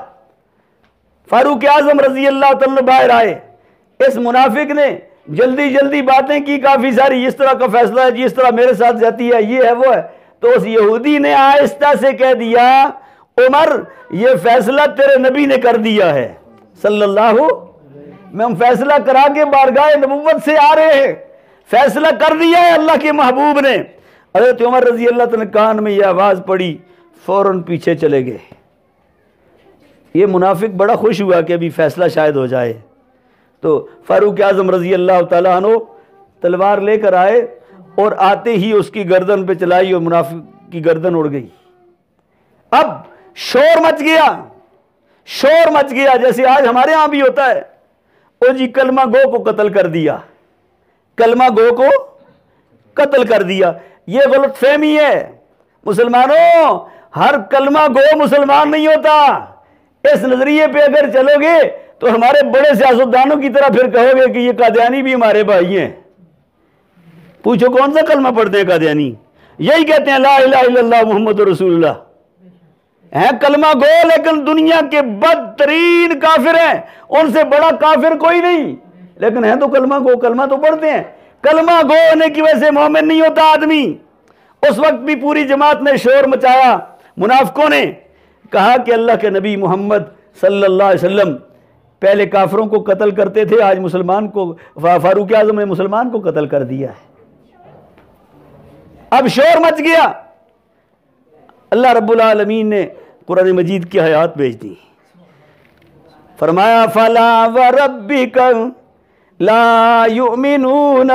फारूक आजम रजी अल्लाह तआला बाहर आए। इस मुनाफिक ने जल्दी जल्दी बातें की काफी सारी, इस तरह का फैसला है जी, इस तरह मेरे साथ जाती है, ये है वो है। तो उस यहूदी ने आहिस्ता से कह दिया, उमर ये फैसला तेरे नबी ने कर दिया है सल्लल्लाहु, में हम फैसला करा के बारगाह नबुव्वत से आ रहे हैं, फैसला कर दिया है अल्लाह के महबूब ने। हज़रत उमर रजी अल्लाह तआला कान में यह आवाज पड़ी, फौरन पीछे चले गए। ये मुनाफिक बड़ा खुश हुआ कि अभी फैसला शायद हो जाए। तो फारूक आजम रजी अल्लाह तआला अन्हु तलवार लेकर आए और आते ही उसकी गर्दन पे चलाई और मुनाफिक की गर्दन उड़ गई। अब शोर मच गया जैसे आज हमारे यहां भी होता है, ओ जी कलमा गो को कत्ल कर दिया, कलमा गो को कत्ल कर दिया। ये गलत फहमी है मुसलमानों, हर कलमा गो मुसलमान नहीं होता। इस नजरिए पे अगर चलोगे तो हमारे बड़े सियासतदानों की तरह फिर कहोगे कि ये कादियानी भी हमारे भाई हैं। पूछो कौन सा कलमा पढ़ते हैं कादियानी, यही कहते हैं ला इलाहा इल्लल्लाह मुहम्मदुर रसूलुल्लाह, है कलमा गो, लेकिन दुनिया के बदतरीन काफिर हैं, उनसे बड़ा काफिर कोई नहीं, लेकिन है तो कलमा गो, कलमा तो पढ़ते हैं। कलमा गो होने की वजह से मोमिन नहीं होता आदमी। उस वक्त भी पूरी जमात ने शोर मचाया, मुनाफिकों ने कहा कि अल्लाह के नबी मोहम्मद सल्लल्लाहु अलैहि वसल्लम पहले काफिरों को कत्ल करते थे, आज मुसलमान को, फारूक आजम ने मुसलमान को कत्ल कर दिया है। अब शोर मच गया। अल्लाह रब्बुल आलमीन ने कुरान मजीद की आयत भेज दी, फरमाया फला व रब्बिक ला युमिनून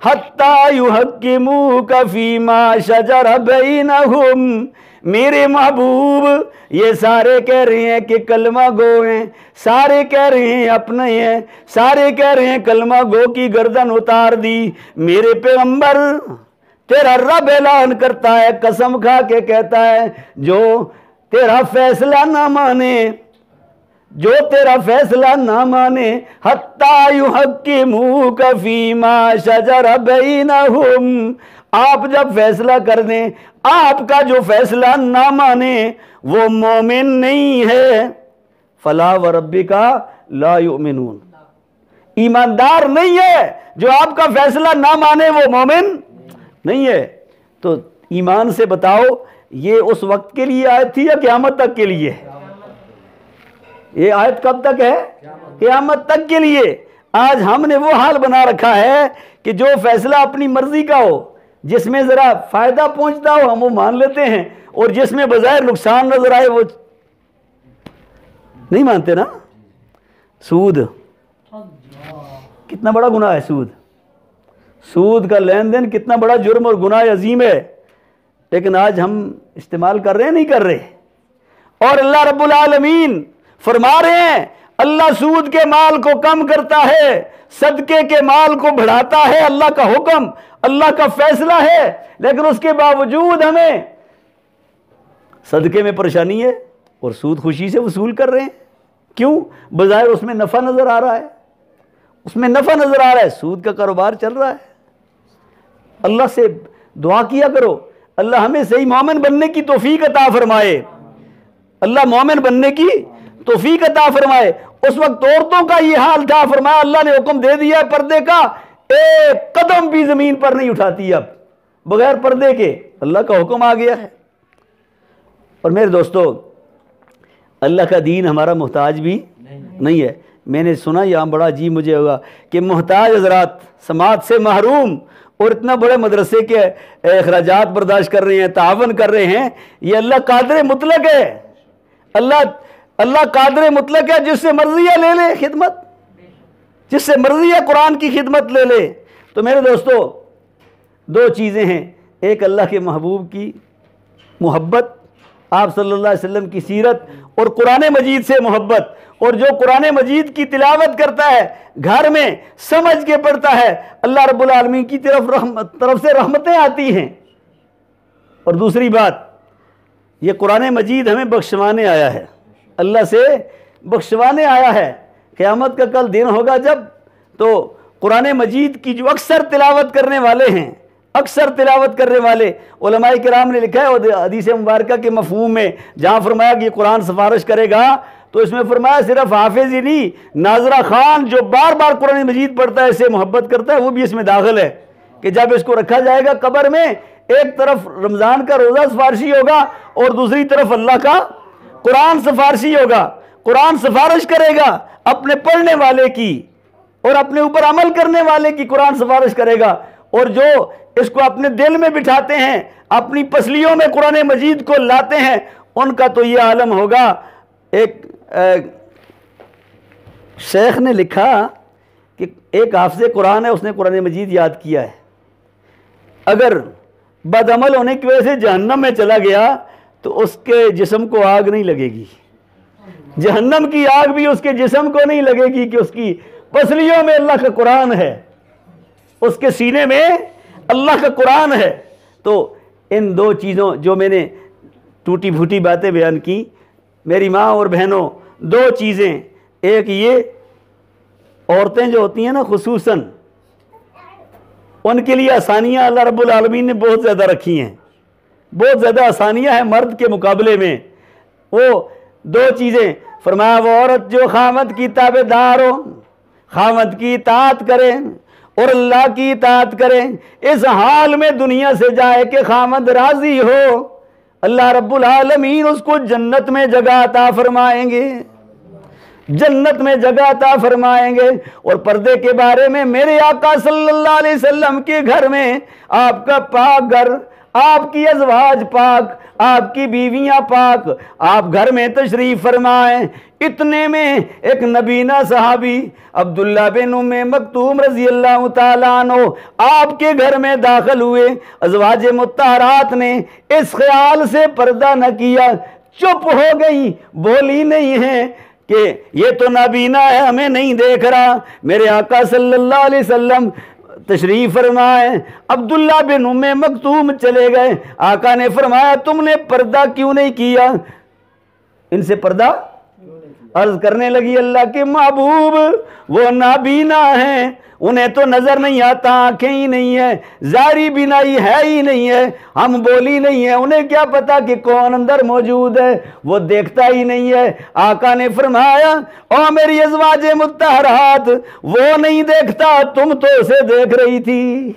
हत्ता युहक्किमूका फीमा शजर बैनहुम। मेरे महबूब ये सारे कह रहे हैं कि कलमा गो हैं, सारे कह रहे हैं अपने हैं, सारे कह रहे हैं कलमा गो की गर्दन उतार दी। मेरे पैगंबर तेरा रब ऐलान करता है, कसम खा के कहता है, जो तेरा फैसला ना माने, जो तेरा फैसला ना माने, हत्ता युहक्किमूका फीमा शजर बैनहुम। आप जब फैसला कर दें, आपका जो फैसला ना माने वो मोमिन नहीं है। फला व रब्बिका ला युमिनून, ईमानदार नहीं है। जो आपका फैसला ना माने वो मोमिन नहीं है। तो ईमान से बताओ, ये उस वक्त के लिए आयत थी या क़यामत तक के लिए? ये आयत कब तक है? क़यामत तक के लिए। आज हमने वो हाल बना रखा है कि जो फैसला अपनी मर्जी का हो, जिसमें जरा फायदा पहुंचता हो हम वो मान लेते हैं, और जिसमें बजाय नुकसान नजर आए वो नहीं मानते ना। सूद कितना बड़ा गुनाह है, सूद का लेन देन कितना बड़ा जुर्म और गुनाह अजीम है, लेकिन आज हम इस्तेमाल कर रहे हैं, नहीं कर रहे। और अल्लाह रब्बुल आलमीन फरमा रहे हैं, अल्लाह सूद के माल को कम करता है, सदके के माल को बढ़ाता है। अल्लाह का हुक्म, अल्लाह का फैसला है, लेकिन उसके बावजूद हमें सदके में परेशानी है और सूद खुशी से वसूल कर रहे हैं। क्यों? बजाय उसमें नफा नजर आ रहा है, उसमें नफा नजर आ रहा है, सूद का कारोबार चल रहा है। अल्लाह से दुआ किया करो, अल्लाह हमें सही मोमिन बनने की तौफीक अता फरमाए, अल्लाह मोमिन बनने की तौफीक अता फरमाए। उस वक्त औरतों का ये हाल था, फरमाया अल्लाह ने हुक्म दे दिया पर्दे का, एक कदम भी जमीन पर नहीं उठाती अब बगैर पर्दे के, अल्लाह का हुक्म आ गया है। और मेरे दोस्तों, अल्लाह का दीन हमारा मोहताज भी नहीं है। मैंने सुना यहाँ बड़ा अजीब मुझे होगा कि मोहताज हजरात समाज से महरूम और इतना बड़े मदरसे के अखराजात बर्दाश्त कर रहे हैं, तावन कर रहे हैं। ये अल्लाह कादर मुतलक है, अल्लाह कादर मुतलक है, जिससे मर्जी है ले ले खिदमत, जिससे मर्जी है कुरान की खिदमत ले ले। तो मेरे दोस्तों, दो चीज़ें हैं, एक अल्लाह के महबूब की मोहब्बत, आप सल्लल्लाहु अलैहि वसल्लम की सीरत और कुरान मजीद से मोहब्बत। और जो कुरान मजीद की तिलावत करता है, घर में समझ के पढ़ता है, अल्लाह रब्बुल आलमीन की तरफ से रहमतें आती हैं। और दूसरी बात, ये कुरान मजीद हमें बख्शवाने आया है, अल्लाह से बख्शवाने आया है। क़यामत का कल दिन होगा जब, तो कुरान मजीद की जो अक्सर तिलावत करने वाले हैं, अक्सर तिलावत करने वाले उलमाए किराम ने लिखा है, और हदीस मुबारका के मफहूम में जहाँ फरमाया कि कुरान सिफारिश करेगा, तो इसमें फरमाया सिर्फ हाफिज ही नहीं, नाजरा खान जो बार बार कुरान मजीद पढ़ता है, इससे मोहब्बत करता है, वो भी इसमें दाखिल है। कि जब इसको रखा जाएगा कब्र में, एक तरफ रमज़ान का रोज़ा सिफारशी होगा और दूसरी तरफ अल्लाह का कुरान सिफारशी होगा। कुरान सिफारिश करेगा अपने पढ़ने वाले की और अपने ऊपर अमल करने वाले की कुरान सिफारिश करेगा। और जो इसको अपने दिल में बिठाते हैं, अपनी पसलियों में कुरान मजीद को लाते हैं, उनका तो ये आलम होगा। एक शेख ने लिखा कि एक हाफ़िज़ कुरान है, उसने कुरान मजीद याद किया है, अगर बदअमल होने की वजह से जहन्नम में चला गया तो उसके जिस्म को आग नहीं लगेगी, जहन्नम की आग भी उसके जिस्म को नहीं लगेगी, कि उसकी पसलियों में अल्लाह का कुरान है, उसके सीने में अल्लाह का कुरान है। तो इन दो चीज़ों, जो मैंने टूटी फूटी बातें बयान की, मेरी माँ और बहनों, दो चीज़ें, एक ये औरतें जो होती हैं ना, खुसूसन उनके लिए आसानियाँ अल्लाह रब्बुल आलमीन ने बहुत ज़्यादा रखी हैं, बहुत ज़्यादा आसानियाँ हैं मर्द के मुकाबले में। वो दो चीज़ें फरमाया, वो औरत जो खामद की ताबेदार हो, खामद की इताअत करें और अल्लाह की इताअत करें, इस हाल में दुनिया से जाए कि खामद राज़ी हो, अल्लाह रब्बुल आलमीन उसको जन्नत में जगह अता फरमाएंगे, जन्नत में जगह अता फरमाएंगे। और पर्दे के बारे में मेरे आका सल्लल्लाहु अलैहि वसल्लम के घर में, आपका पाक घर, आपकी अज़वाज पाक, आपकी बीवियां पाक, आप घर में तशरीफ फरमाएं। इतने में एक नबीना सहाबी अब्दुल्ला बिन उम्मे मक्तूम रज़ी अल्लाह ताला अन्हु आपके घर में दाखिल हुए। अज़वाज मुत्तहरात ने इस ख्याल से पर्दा न किया, चुप हो गई, बोली नहीं है कि ये तो नाबीना है, हमें नहीं देख रहा। मेरे आका सल्लल्लाहु अलैहि वसल्लम तशरीफ फरमाए, अब्दुल्ला बिन उम्मे मक्तूम चले गए। आका ने फरमाया तुमने पर्दा क्यों नहीं किया? इनसे पर्दा अर्ज करने लगी, अल्लाह के महबूब वो नाबीना हैं, उन्हें तो नजर नहीं आता, आंखें ही नहीं है, जारी बिनाई है ही नहीं है, हम बोली नहीं है, उन्हें क्या पता कि कौन अंदर मौजूद है, वो देखता ही नहीं है। आका ने फरमाया ओ मेरी अज़वाजे मुत्तहरात, वो नहीं देखता, तुम तो उसे देख रही थी,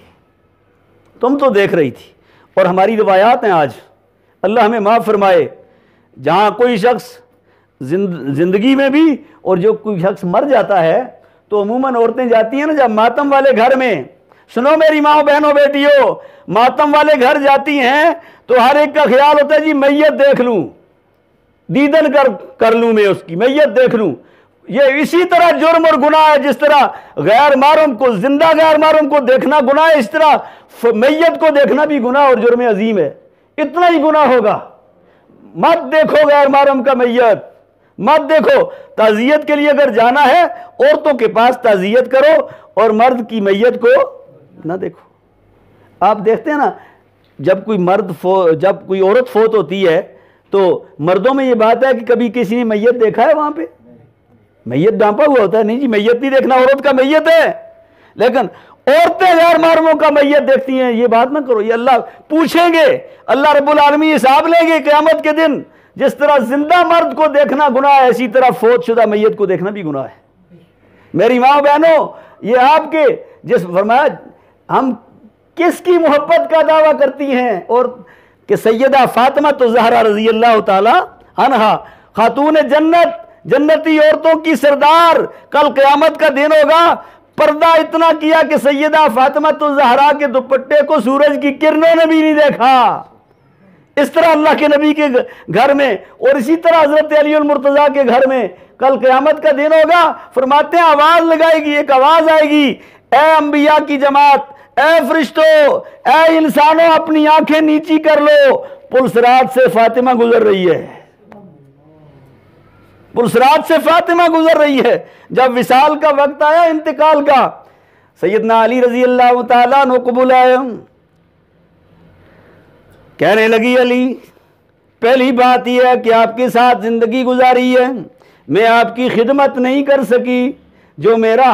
तुम तो देख रही थी। और हमारी रिवायात हैं आज, अल्लाह हमें माफ़ फरमाए, जहाँ कोई शख्स जिंदगी में भी और जो कोई शख्स मर जाता है तो अमूमन औरतें जाती हैं ना जब मातम वाले घर में, सुनो मेरी माँ बहनों बेटियों, मातम वाले घर जाती हैं तो हर एक का ख्याल होता है जी मैयत देख लूं, दीदन कर लूं, मैं उसकी मैयत देख लूं। ये इसी तरह जुर्म और गुनाह है, जिस तरह गैर मारूम को, जिंदा गैर मारूम को देखना गुनाह है, इस तरह मैयत को देखना भी गुनाह और जुर्म अजीम है। इतना ही गुनाह होगा। मत देखो गैर मारूम का मैयत, मत देखो। ताजियत के लिए अगर जाना है औरतों के पास ताजियत करो और मर्द की मैयत को ना देखो। आप देखते हैं ना जब कोई औरत फोत होती है तो मर्दों में ये बात है कि कभी किसी ने मैयत देखा है? वहां पे मैयत डांपा हुआ होता है, नहीं जी मैयत नहीं देखना, औरत का मैयत है। लेकिन औरतें गैर मारूमों का मैयत देखती हैं, ये बात ना करो, ये अल्लाह पूछेंगे, अल्लाह रब्बुल आलमीन हिसाब लेंगे क़यामत के दिन। जिस तरह जिंदा मर्द को देखना गुनाह है, इसी तरह फौतशुदा मैयत को देखना भी गुनाह है। मेरी माँ बहनों, ये आपके जिस फरमाया हम किसकी मोहब्बत का दावा करती हैं, और कि सैयदा फातिमा तो ज़हरा रज़ी अल्लाह ताला अन्हा खातून जन्नत, जन्नती औरतों की सरदार, कल क़यामत का दिन होगा। पर्दा इतना किया कि सैयदा फातिमा तो ज़हरा के दुपट्टे को सूरज की किरणों ने भी नहीं देखा। इस तरह अल्लाह के नबी के घर में, और इसी तरह हजरत अली अल मुर्तज़ा के घर में कल क़यामत का दिन होगा। फरमाते हैं आवाज लगाएगी, एक आवाज आएगी, ए अंबिया की जमात, ए फरिश्तों, ए इंसानों, अपनी आंखें नीची कर लो, पुलसरात से फातिमा गुजर रही है, पुलसरात से फातिमा गुजर रही है। जब विसाल का वक्त आया, इंतकाल का, सैयदना अली रजी अल्लाह तआला अन्हु को बुलाया, कहने लगी अली पहली बात यह है कि आपके साथ जिंदगी गुजारी है, मैं आपकी खिदमत नहीं कर सकी, जो मेरा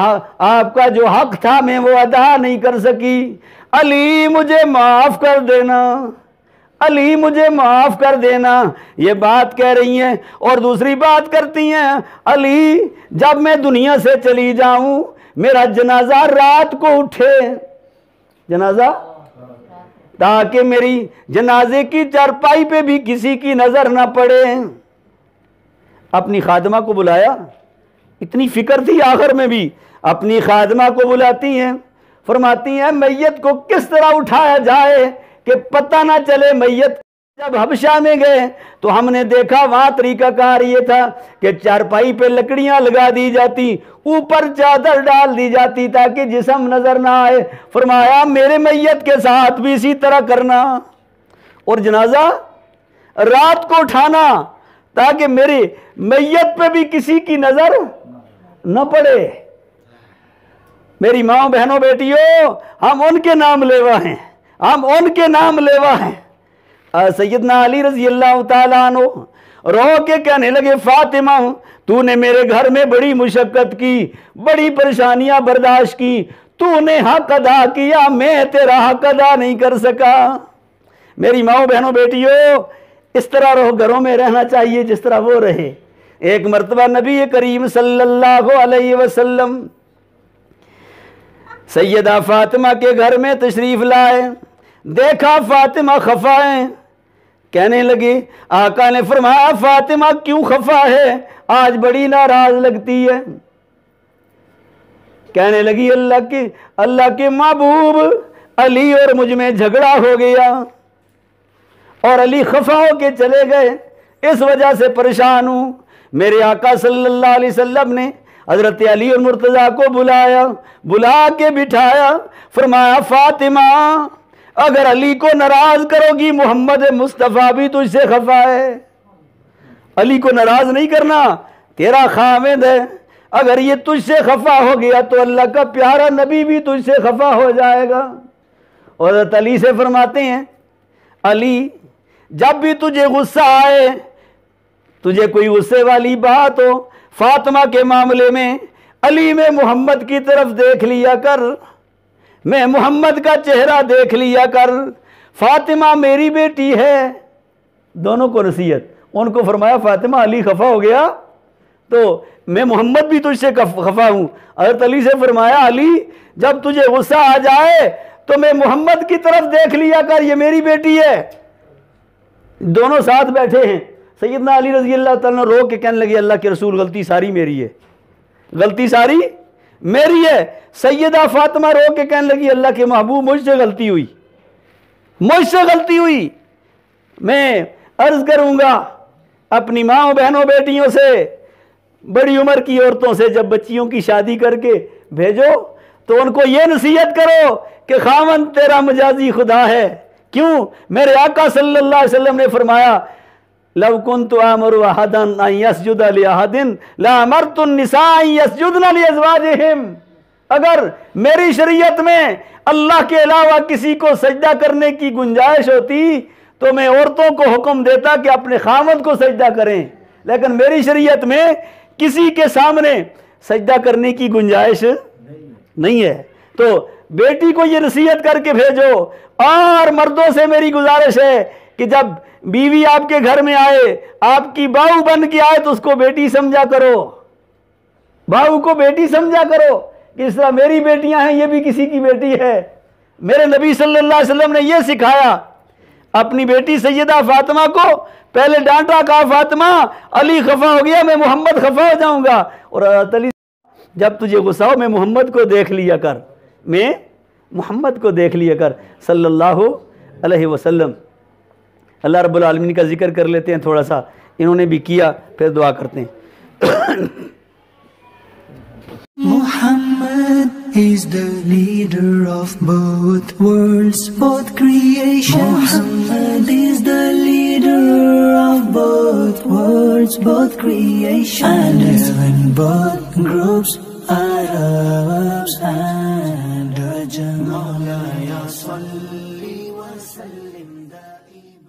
आपका जो हक था मैं वो अदा नहीं कर सकी। अली मुझे माफ कर देना, अली मुझे माफ कर देना, ये बात कह रही हैं। और दूसरी बात करती हैं, अली जब मैं दुनिया से चली जाऊं मेरा जनाजा रात को उठे, जनाजा, ताकि मेरी जनाजे की चारपाई पे भी किसी की नजर ना पड़े। अपनी खादमा को बुलाया, इतनी फिक्र थी आखिर में भी, अपनी खादमा को बुलाती हैं, फरमाती हैं मैयत को किस तरह उठाया जाए कि पता ना चले मैयत। जब हबशा में गए तो हमने देखा वहां तरीकाकार ये था कि चारपाई पे लकड़ियां लगा दी जाती, ऊपर चादर डाल दी जाती ताकि जिस्म नजर ना आए। फरमाया मेरे मैयत के साथ भी इसी तरह करना, और जनाजा रात को उठाना ताकि मेरी मैयत पे भी किसी की नजर न पड़े। मेरी माँ बहनों बेटियों, हम उनके नाम लेवा हैं, हम उनके नाम लेवा हैं। सैयदना अली रजी अल्लाह तआला अन्हु रो के कहने लगे, फातिमा तूने मेरे घर में बड़ी मुशक्कत की, बड़ी परेशानियां बर्दाश्त की, तूने हक अदा किया, मैं तेरा हक अदा नहीं कर सका। मेरी माओ बहनों बेटियों, इस तरह रहो, घरों में रहना चाहिए जिस तरह वो रहे। एक मर्तबा नबी करीम सल्लल्लाहु अलैहि वसल्लम सैयदा फातिमा के घर में तशरीफ लाए, देखा फातिमा खफा है, कहने लगे, आका ने फरमाया फातिमा क्यों खफा है, आज बड़ी नाराज लगती है। कहने लगी अल्लाह के महबूब, अली और मुझ में झगड़ा हो गया, और अली खफा होके चले गए, इस वजह से परेशान हूं। मेरे आका सल्लल्लाहु अलैहि वसल्लम ने हजरत अली और मुर्तजा को बुलाया, बुला के बिठाया, फरमाया फातिमा अगर अली को नाराज करोगी मोहम्मद मुस्तफ़ा भी तुझसे खफा है। अली को नाराज नहीं करना, तेरा खामिद है, अगर ये तुझसे खफा हो गया तो अल्लाह का प्यारा नबी भी तुझसे खफा हो जाएगा। और हज़रत अली से फरमाते हैं, अली जब भी तुझे गुस्सा आए, तुझे कोई गुस्से वाली बात हो, फातिमा के मामले में अली में मोहम्मद की तरफ देख लिया कर, मैं मोहम्मद का चेहरा देख लिया कर, फातिमा मेरी बेटी है। दोनों को नसीहत। उनको फरमाया फातिमा अली खफा हो गया तो मैं मोहम्मद भी तुझसे खफा हूं। हज़रत अली से फरमाया अली जब तुझे गुस्सा आ जाए तो मैं मोहम्मद की तरफ देख लिया कर, ये मेरी बेटी है। दोनों साथ बैठे हैं। सैयदना अली रज़ी अल्लाह तआला रो के कहने लगे अल्लाह के रसूल गलती सारी मेरी है, गलती सारी मेरी है। सैयदा फातिमा रो के कहने लगी अल्लाह के महबूब मुझसे गलती हुई, मुझसे गलती हुई। मैं अर्ज करूंगा अपनी माँ बहनों बेटियों से, बड़ी उम्र की औरतों से जब बच्चियों की शादी करके भेजो तो उनको ये नसीहत करो कि खामन तेरा मजाजी खुदा है। क्यों? मेरे आका सल्लल्लाहु अलैहि वसल्लम ने फरमाया लव कुन्तु आमरु अहदन अन यसजुद लि अहदिन ला अमरतु निसा अन यसजुदन लि अज़वाजिहिम। अगर मेरी शरीयत में अल्लाह के अलावा किसी को सजदा करने की गुंजाइश होती तो मैं औरतों को हुक्म देता कि अपने खामद को सजदा करें, लेकिन मेरी शरीयत में किसी के सामने सजदा करने की गुंजाइश नहीं है। तो बेटी को ये नसीहत करके भेजो। और मर्दों से मेरी गुजारिश है कि जब बीवी आपके घर में आए, आपकी बहू बन के आए तो उसको बेटी समझा करो, बहू को बेटी समझा करो कि इस तरह मेरी बेटियां हैं, ये भी किसी की बेटी है। मेरे नबी सल्लल्लाहु अलैहि वसल्लम ने यह सिखाया अपनी बेटी सैयदा फातिमा को। पहले डांटा, कहा फातिमा अली खफा हो गया, मैं मोहम्मद खफा हो जाऊंगा। और अली जब तुझे गुस्सा हो मैं मोहम्मद को देख लिया कर, मैं मोहम्मद को देख लिया कर सल्लल्लाहु अलैहि वसल्लम। अल्लाह रब्बुल आलमीन का जिक्र कर लेते हैं थोड़ा सा, इन्होंने भी किया, फिर दुआ करते हैं। Muhammad is the leader of both worlds, both creation. Muhammad is the leader of both worlds, both creation. And even both groups, Arabs and Ajam. Mawlaya salli wa sallim da'iman.